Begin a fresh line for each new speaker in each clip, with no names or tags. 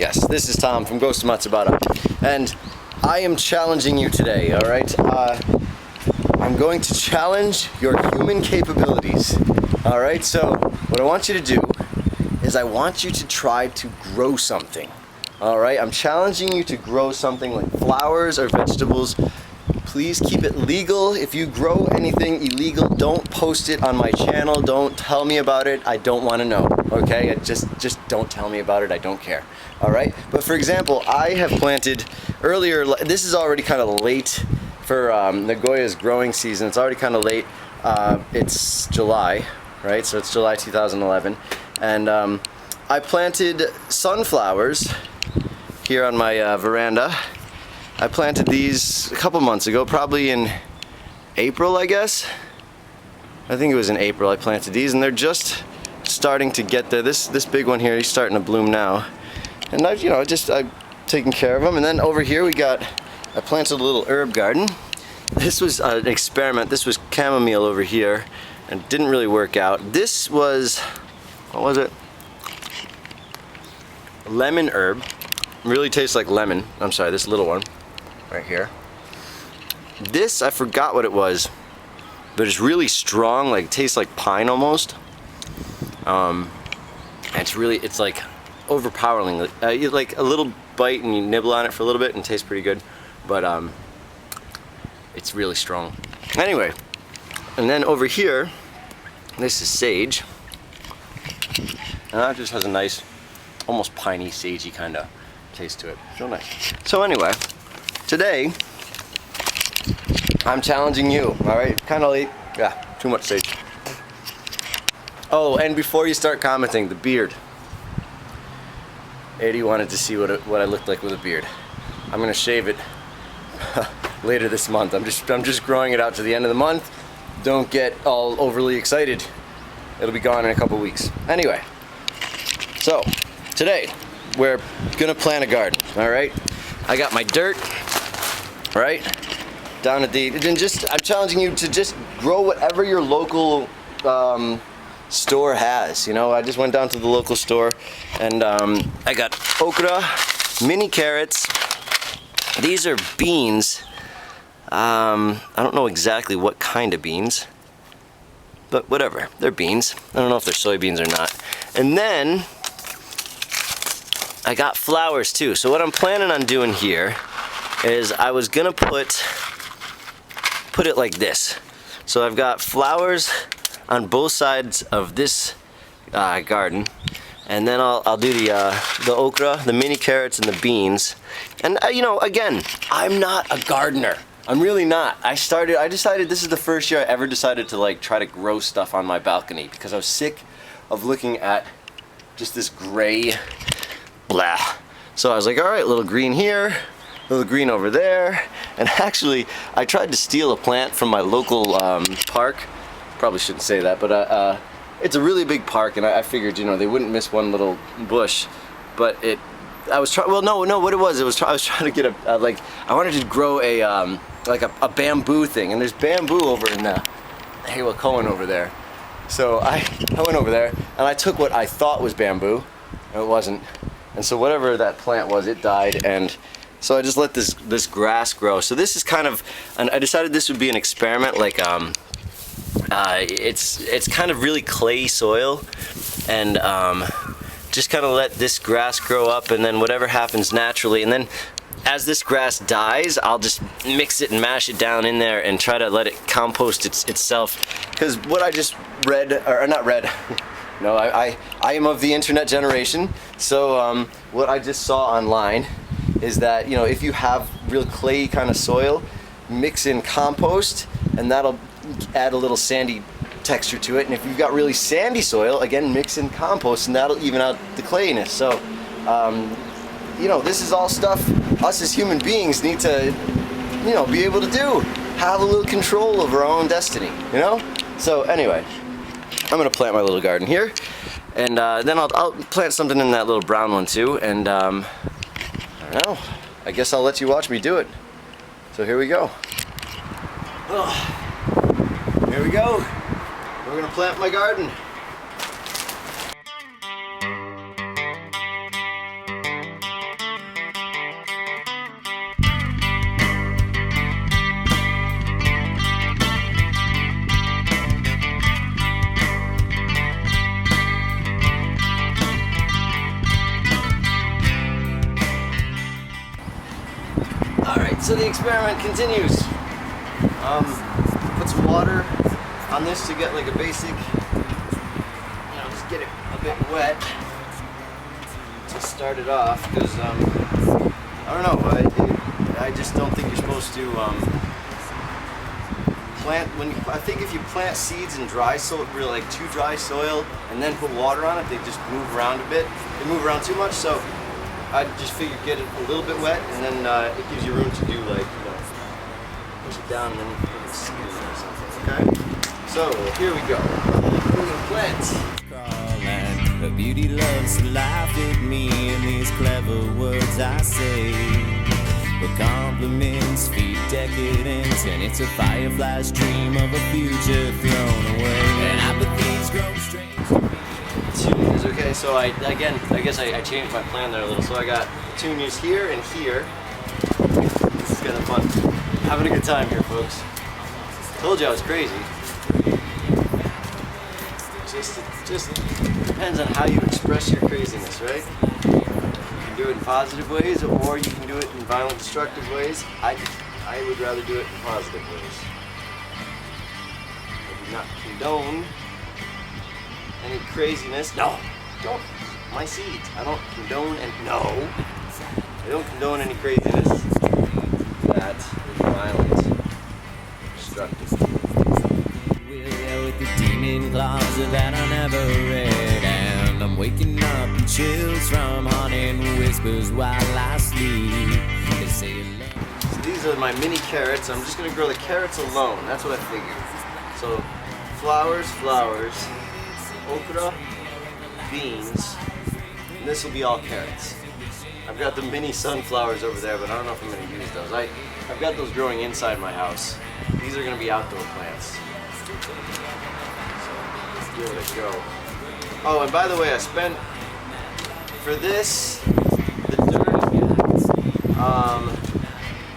podcast. This is Tom from Ghost of Matsubara, and I am challenging you today, alright? I'm going to challenge your human capabilities, alright? So, what I want you to do is I want you to try to grow something, alright? I'm challenging you to grow something like flowers or vegetables. Please keep it legal. If you grow anything illegal, don't post it on my channel. Don't tell me about it. I don't want to know. Okay? Just don't tell me about it. I don't care. All right? But for example, I have planted earlier. This is already kind of late for the GOYA's growing season. It's already kind of late. It's July, right? So it's July 2011, and I planted sunflowers here on my veranda. I planted these a couple months ago, probably in April, I guess. I think it was in April I planted these, and they're just starting to get there. This big one here, he's starting to bloom now. And I've taken care of them. And then over here I planted a little herb garden. This was an experiment. This was chamomile over here, and it didn't really work out. This was, what was it? Lemon herb. Really tastes like lemon. I'm sorry, this little one right here. This, I forgot what it was, but it's really strong, like it tastes like pine almost. And it's like overpowering. You like a little bite and you nibble on it for a little bit and it tastes pretty good, but it's really strong. Anyway, and then over here, this is sage, and that just has a nice, almost piney, sagey kind of taste to it. So nice. So anyway, today I'm challenging you. All right, kind of late. Yeah, too much sage. Oh, and before you start commenting, the beard. Eddie wanted to see what I looked like with a beard. I'm gonna shave it later this month. I'm just growing it out to the end of the month. Don't get all overly excited. It'll be gone in a couple weeks. Anyway, so today we're gonna plant a garden. All right, I got my dirt right down at the. I'm challenging you to just grow whatever your local store has. You know, I just went down to the local store and I got okra, mini carrots. These are beans. I don't know exactly what kind of beans, but whatever, they're beans. I don't know if they're soybeans or not. And then I got flowers too. So what I'm planning on doing here is I was gonna put it like this. So I've got flowers on both sides of this garden, and then I'll do the okra, the mini carrots, and the beans. And you know, again, I'm not a gardener. I'm really not. I decided this is the first year I ever decided to like try to grow stuff on my balcony because I was sick of looking at just this gray blah. So I was like, all right, little green here, little green over there. And actually, I tried to steal a plant from my local park. Probably shouldn't say that, but it's a really big park, and I figured, you know, they wouldn't miss one little bush. But I was trying. Well, no, what it was, I was trying to get I wanted to grow a bamboo thing, and there's bamboo over in the Cohen over there. So I went over there and I took what I thought was bamboo, and it wasn't. And so whatever that plant was, it died, and so I just let this grass grow. So this is kind of, and I decided this would be an experiment. Like it's kind of really clay soil, and just kind of let this grass grow up, and then whatever happens naturally. And then as this grass dies, I'll just mix it and mash it down in there and try to let it compost itself. Because what I just read, or not read. No, I am of the internet generation, so what I just saw online is that, you know, if you have real clay kind of soil, mix in compost, and that'll add a little sandy texture to it. And if you've got really sandy soil, again, mix in compost, and that'll even out the clayiness. So, you know, this is all stuff us as human beings need to, you know, be able to do. Have a little control over our own destiny, you know? So anyway, I'm gonna plant my little garden here, and then I'll plant something in that little brown one too, and I don't know, I guess I'll let you watch me do it. So here we go. Oh, here we go. We're gonna plant my garden. So the experiment continues. Put some water on this to get like a basic, just get it a bit wet to start it off, because I don't know, I just don't think you're supposed to plant, I think if you plant seeds in dry soil, really like too dry soil, and then put water on it, they just move around a bit. They move around too much, so I just figured get it a little bit wet, and then it gives you room to do like, push it down and then put a seed in there or something, okay? So, here we go. Plant.
Her beauty loves to laugh at me in these clever words I say. But compliments feed decadence, and it's a firefly's dream of a future thrown away. And apathy's grown strange.
Petunias, okay, so I guess I changed my plan there a little. So I got petunias here and here. This is kind of fun. Having a good time here, folks. Told you I was crazy. Just depends on how you express your craziness, right? You can do it in positive ways, or you can do it in violent, destructive ways. I would rather do it in positive ways. I do not condone any craziness. No, don't. My seeds. I don't condone I don't condone any craziness that is violent, destructive.
With the demon clause that I never read, and I'm waking up in chills from haunting whispers while I sleep. They say
so these are my mini carrots. I'm just gonna grow the carrots alone. That's what I figured. So flowers, okra, beans, and this will be all carrots. I've got the mini sunflowers over there, but I don't know if I'm gonna use those. I've got those growing inside my house. These are gonna be outdoor plants. So give it a go. Oh, and by the way, I spent for this the dirt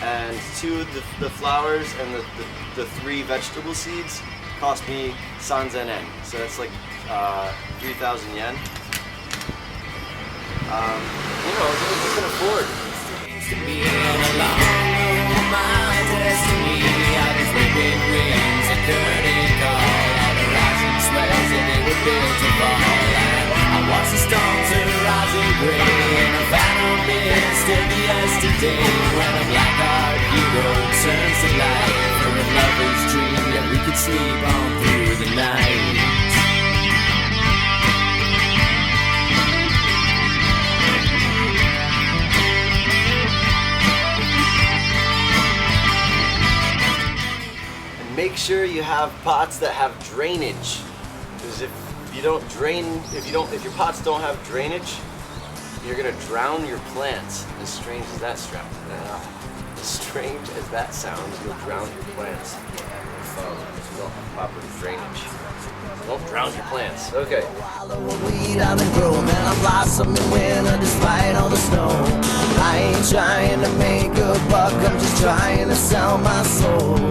and two of the flowers and the 3 vegetable seeds cost me sanzen. So that's like 3,000 yen. You can afford.
I watch the storms rise and gray, and I found a mist in the yesterday when a black-eyed hero turns to light for a lover's dream that we could sleep on through the night.
Make sure you have pots that have drainage, because if your pots don't have drainage, you're gonna drown your plants. As strange as that sounds, you'll drown your plants. So you don't have proper drainage. Don't drown your plants. Okay.
I'm blossoming winter despite all the snow. I ain't trying to make a buck, I'm just trying to sell my soul.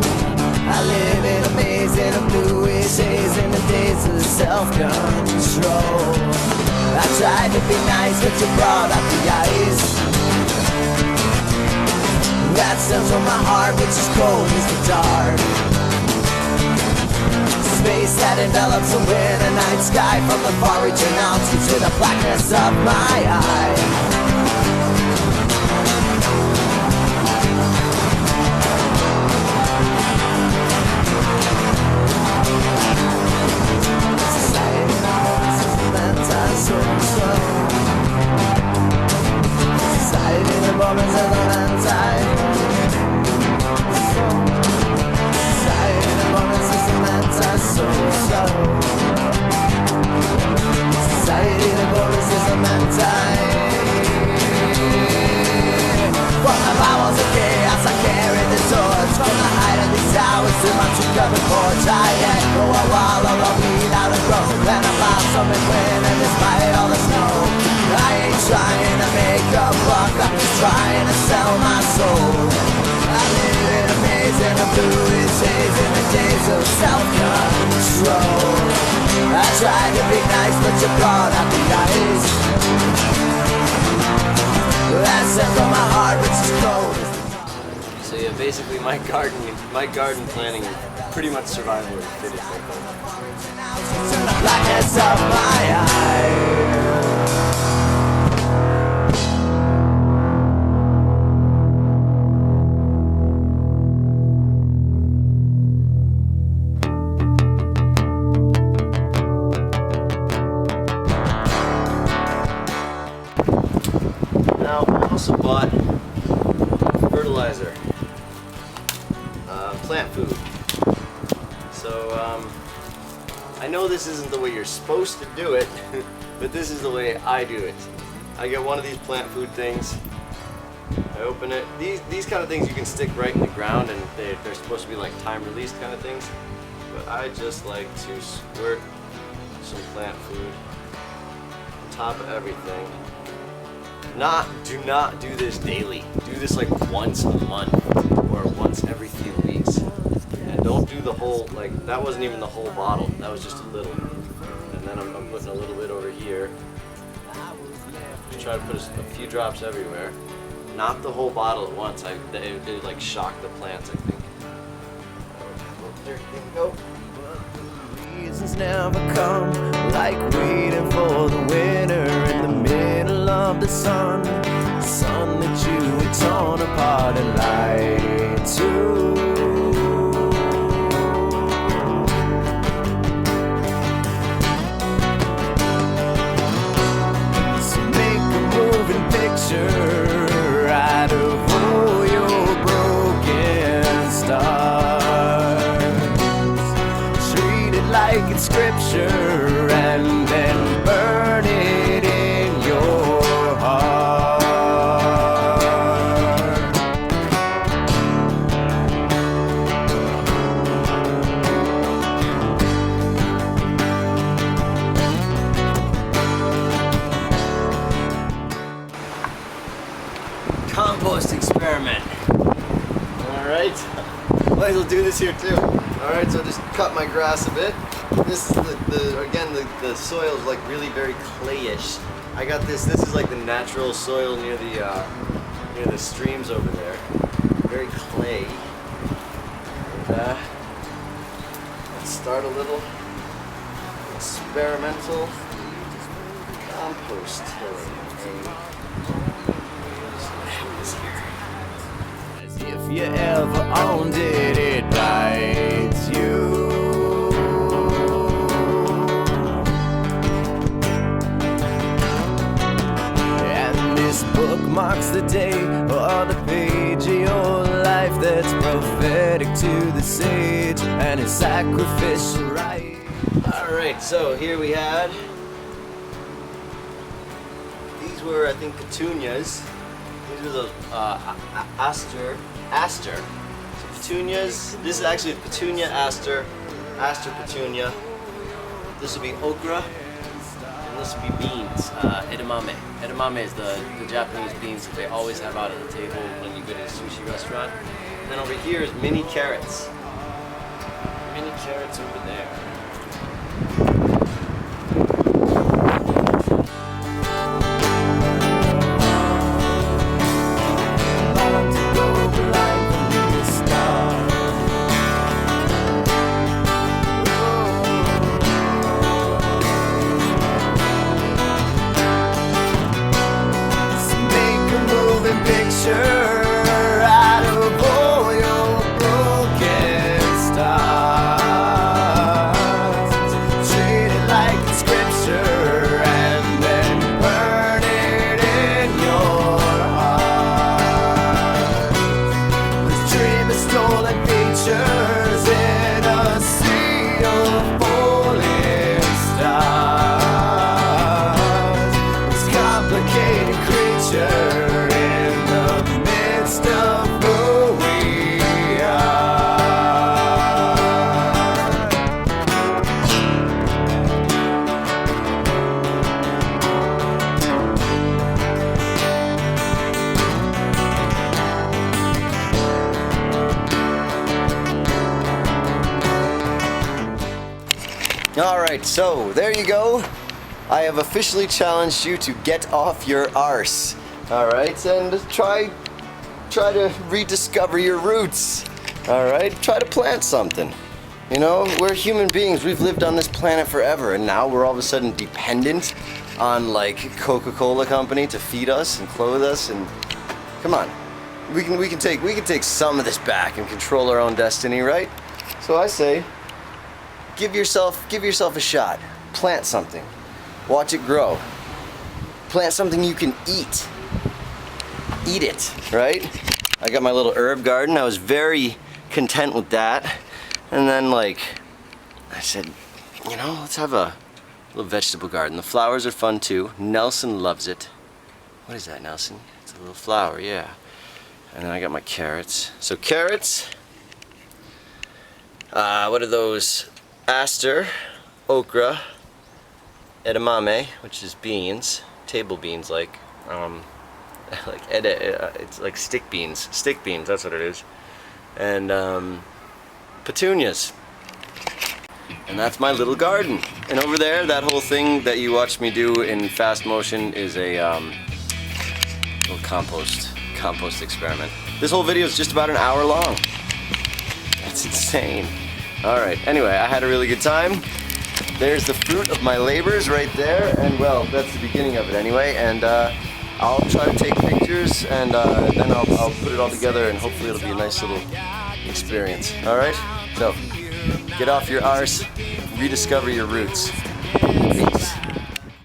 I live in a maze in a bluish haze in the days of self-control. I tried to be nice, but you brought out the ice. That stems from my heart, which is cold as the dark. Space that envelops a winter night sky, from the far reaching out to the blackness of my eye. I echo a wall of a weed out of growth, and I'm blossoming wind, and despite all the snow, I ain't trying to make a buck, I'm just trying to sell my soul. I live in a maze in a bluish haze in the days of self-control. I tried to be nice, but you brought out the ice. That's it from my heart, which is cold.
basically my garden planning is pretty much survival of the fittest, I think.
The blackness of my eyes.
Now, I also bought fertilizer, plant food. So, I know this isn't the way you're supposed to do it, but this is the way I do it. I get one of these plant food things, I open it. These kind of things you can stick right in the ground, and they're supposed to be like time released kind of things. But I just like to squirt some plant food on top of everything. Do not do this daily. Do this like once a month or once every few weeks. And don't do the whole, like, that wasn't even the whole bottle. That was just a little. And then I'm putting a little bit over here. Try to put a few drops everywhere. Not the whole bottle at once. It would like shock the plants, I think. There you go.
Reasons never come, like waiting for the winter in the middle of the sun that you had torn apart and lied to. So make a moving picture out of all your broken stars. Treat it like it's scripture and then burn it in your heart.
Compost experiment. Alright. Might as well do this here too. Alright, so just cut my grass a bit. This is the soil is like really very clayish. I got this is like the natural soil near the streams over there. Very clay. And, let's start a little experimental compost tilling.
As if you ever owned it, it bites you. And this book marks the day or the page of your life that's prophetic to the sage and his sacrificial right.
Alright, so here we had, these were I think petunias. These were the aster. So petunias, this is actually petunia, aster petunia. This will be okra, and this will be beans, edamame. Edamame is the Japanese beans that they always have out at the table when you go to a sushi restaurant. And then over here is mini carrots. Mini carrots over there.
Out of all your broken stars, treat it like it's scripture and then burn it in your heart. This dream is stolen features in a sea of falling stars. This complicated creature of who we
Alright, so there you go. I have officially challenged you to get off your arse. Alright, and try try to rediscover your roots. All right, try to plant something. You know, we're human beings. We've lived on this planet forever, and now we're all of a sudden dependent on like Coca-Cola company to feed us and clothe us. And come on, we can take some of this back and control our own destiny, right? So I say, give yourself a shot. Plant something. Watch it grow. Plant something you can eat. Eat it, right? I got my little herb garden. I was very content with that. And then like, I said, you know, let's have a little vegetable garden. The flowers are fun too. Nelson loves it. What is that, Nelson? It's a little flower, yeah. And then I got my carrots. So carrots, what are those? Aster, okra, edamame, which is beans, table beans, like it's like stick beans, that's what it is. And petunias. And that's my little garden. And over there, that whole thing that you watched me do in fast motion is a little compost experiment. This whole video is just about an hour long. That's insane. Alright, anyway, I had a really good time. There's the fruit of my labors right there, and well, that's the beginning of it anyway, and I'll try to take pictures, and then I'll put it all together, and hopefully it'll be a nice little experience. Alright? So, get off your arse, rediscover your roots. Peace.